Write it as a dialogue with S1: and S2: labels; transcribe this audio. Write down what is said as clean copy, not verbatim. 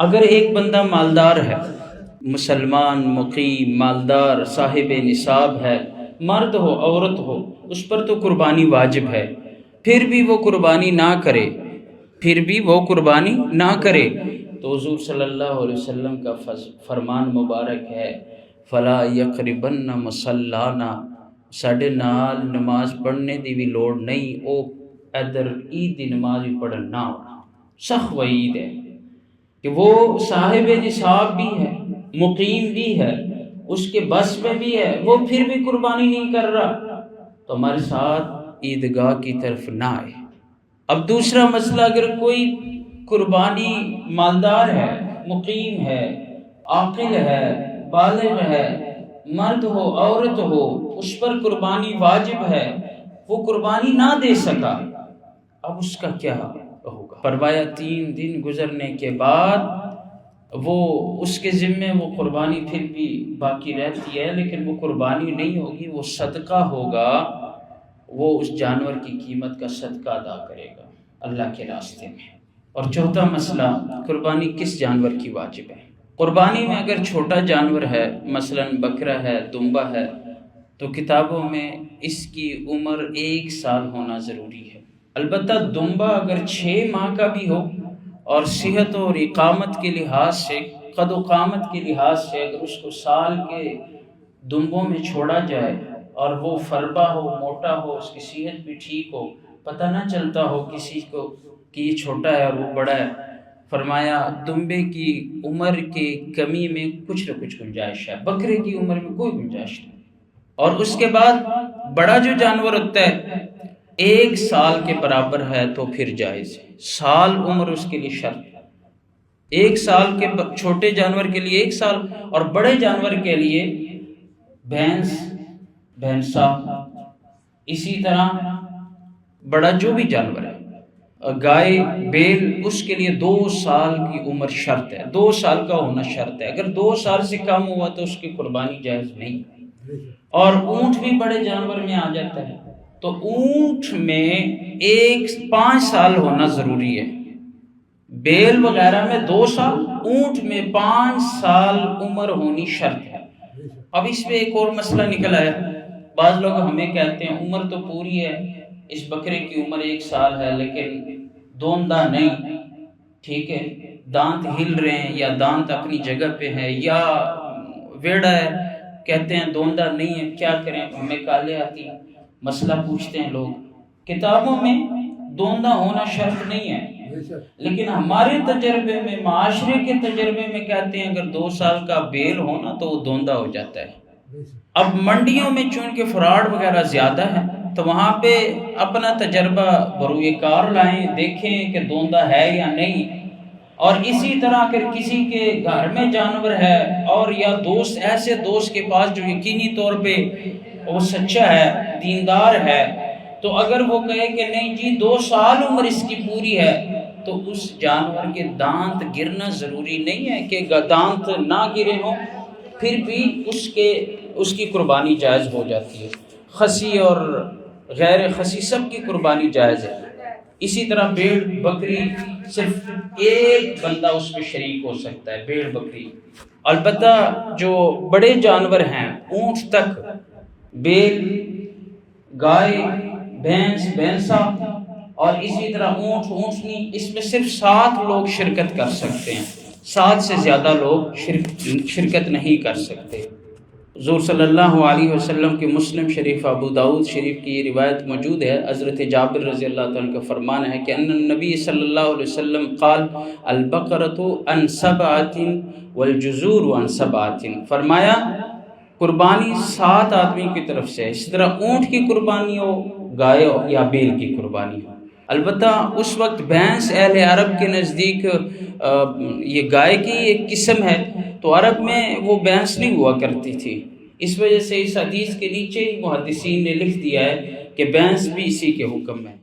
S1: اگر ایک بندہ مالدار ہے، مسلمان، مقیم، مالدار، صاحب نصاب ہے، مرد ہو عورت ہو، اس پر تو قربانی واجب ہے، پھر بھی وہ قربانی نہ کرے تو حضور صلی اللہ علیہ وسلم کا فرمان مبارک ہے، فلا یقربن مصلانا، ساڈے نال نماز پڑھنے دی بھی لوڑ نہیں، او ادھر عید دی نماز بھی پڑھنا، سخت وعید ہے کہ وہ صاحب نصاب بھی ہے، مقیم بھی ہے، اس کے بس میں بھی ہے، وہ پھر بھی قربانی نہیں کر رہا تو ہمارے ساتھ عیدگاہ کی طرف نہ آئے۔ اب دوسرا مسئلہ، اگر کوئی قربانی مالدار ہے، مقیم ہے، عاقل ہے، بالغ ہے، مرد ہو عورت ہو، اس پر قربانی واجب ہے، وہ قربانی نہ دے سکا، اب اس کا کیا ہوگا؟ فرمایا 3 دن گزرنے کے بعد وہ اس کے ذمے وہ قربانی پھر بھی باقی رہتی ہے، لیکن وہ قربانی نہیں ہوگی، وہ صدقہ ہوگا، وہ اس جانور کی قیمت کا صدقہ ادا کرے گا اللہ کے راستے میں۔ اور چوتھا مسئلہ، قربانی کس جانور کی واجب ہے؟ قربانی میں اگر چھوٹا جانور ہے، مثلا بکرا ہے، دمبا ہے، تو کتابوں میں اس کی عمر 1 سال ہونا ضروری ہے۔ البتہ دمبا اگر 6 ماہ کا بھی ہو اور صحت اور اقامت کے لحاظ سے، قد و قامت کے لحاظ سے اگر اس کو سال کے دمبوں میں چھوڑا جائے اور وہ فربا ہو، موٹا ہو، اس کی صحت بھی ٹھیک ہو، پتہ نہ چلتا ہو کسی کو کہ یہ چھوٹا ہے اور وہ بڑا ہے، فرمایا دمبے کی عمر کی کمی میں کچھ نہ کچھ گنجائش ہے، بکرے کی عمر میں کوئی گنجائش نہیں۔ اور اس کے بعد بڑا جو جانور ہوتا ہے 1 سال کے برابر ہے تو پھر جائز ہے، سال عمر اس کے لیے شرط ہے، 1 سال کے چھوٹے جانور کے لیے 1 سال، اور بڑے جانور کے لیے بھینسا، اسی طرح بڑا جو بھی جانور ہے، گائے، بیل، اس کے لیے 2 سال کی عمر شرط ہے، 2 سال کا ہونا شرط ہے، اگر 2 سال سے کم ہوا تو اس کی قربانی جائز نہیں۔ اور اونٹ بھی بڑے جانور میں آ جاتا ہے، تو اونٹ میں 5 سال ہونا ضروری ہے، بیل وغیرہ میں 2 سال، اونٹ میں 5 سال عمر ہونی شرط ہے۔ اب اس میں ایک اور مسئلہ نکل آیا، بعض لوگ ہمیں کہتے ہیں عمر تو پوری ہے، اس بکرے کی عمر 1 سال ہے لیکن دوندا نہیں، ٹھیک ہے، دانت ہل رہے ہیں یا دانت اپنی جگہ پہ ہے یا ویڑا ہے، کہتے ہیں دوندا نہیں ہے، کیا کریں، ہمیں کالے آتی ہیں، مسئلہ پوچھتے ہیں لوگ۔ کتابوں میں دوندا ہونا شرط نہیں ہے، لیکن ہمارے تجربے میں، معاشرے کے تجربے میں کہتے ہیں اگر 2 سال کا بیل ہونا تو وہ دوندا ہو جاتا ہے۔ اب منڈیوں میں چونکہ فراڈ وغیرہ زیادہ ہے تو وہاں پہ اپنا تجربہ بروئے کار لائیں، دیکھیں کہ دوندا ہے یا نہیں۔ اور اسی طرح اگر کسی کے گھر میں جانور ہے اور یا دوست، ایسے دوست کے پاس جو یقینی طور پہ وہ سچا ہے، دیندار ہے، تو اگر وہ کہے کہ نہیں جی 2 سال عمر اس کی پوری ہے، تو اس جانور کے دانت گرنا ضروری نہیں ہے کہ دانت نہ گرے ہوں، پھر بھی اس کی قربانی جائز ہو جاتی ہے۔ خصی اور غیر خصی سب کی قربانی جائز ہے۔ اسی طرح بھیڑ بکری صرف ایک بندہ اس میں شریک ہو سکتا ہے، بھیڑ بکری۔ البتہ جو بڑے جانور ہیں، اونٹ تک، بیل، گائے، بھینس، بھینسا، اور اسی طرح اونٹ، اونٹنی، اس میں صرف 7 لوگ شرکت کر سکتے ہیں، 7 سے زیادہ لوگ شرکت نہیں کر سکتے۔ حضور صلی اللہ علیہ وسلم کے مسلم شریف، ابو داؤد شریف کی یہ روایت موجود ہے، حضرت جابر رضی اللہ عنہ کا فرمان ہے کہ ان النبی صلی اللہ علیہ وسلم قال البقرۃ عن 7 والجزور عن 7، فرمایا قربانی 7 آدمی کی طرف سے ہے، اسی طرح اونٹ کی قربانی ہو، گائے ہو یا بیل کی قربانی ہو۔ البتہ اس وقت بھینس اہل عرب کے نزدیک یہ گائے کی ایک قسم ہے، تو عرب میں وہ بھینس نہیں ہوا کرتی تھی، اس وجہ سے اس حدیث کے نیچے ہی محدثین نے لکھ دیا ہے کہ بھینس بھی اسی کے حکم ہے۔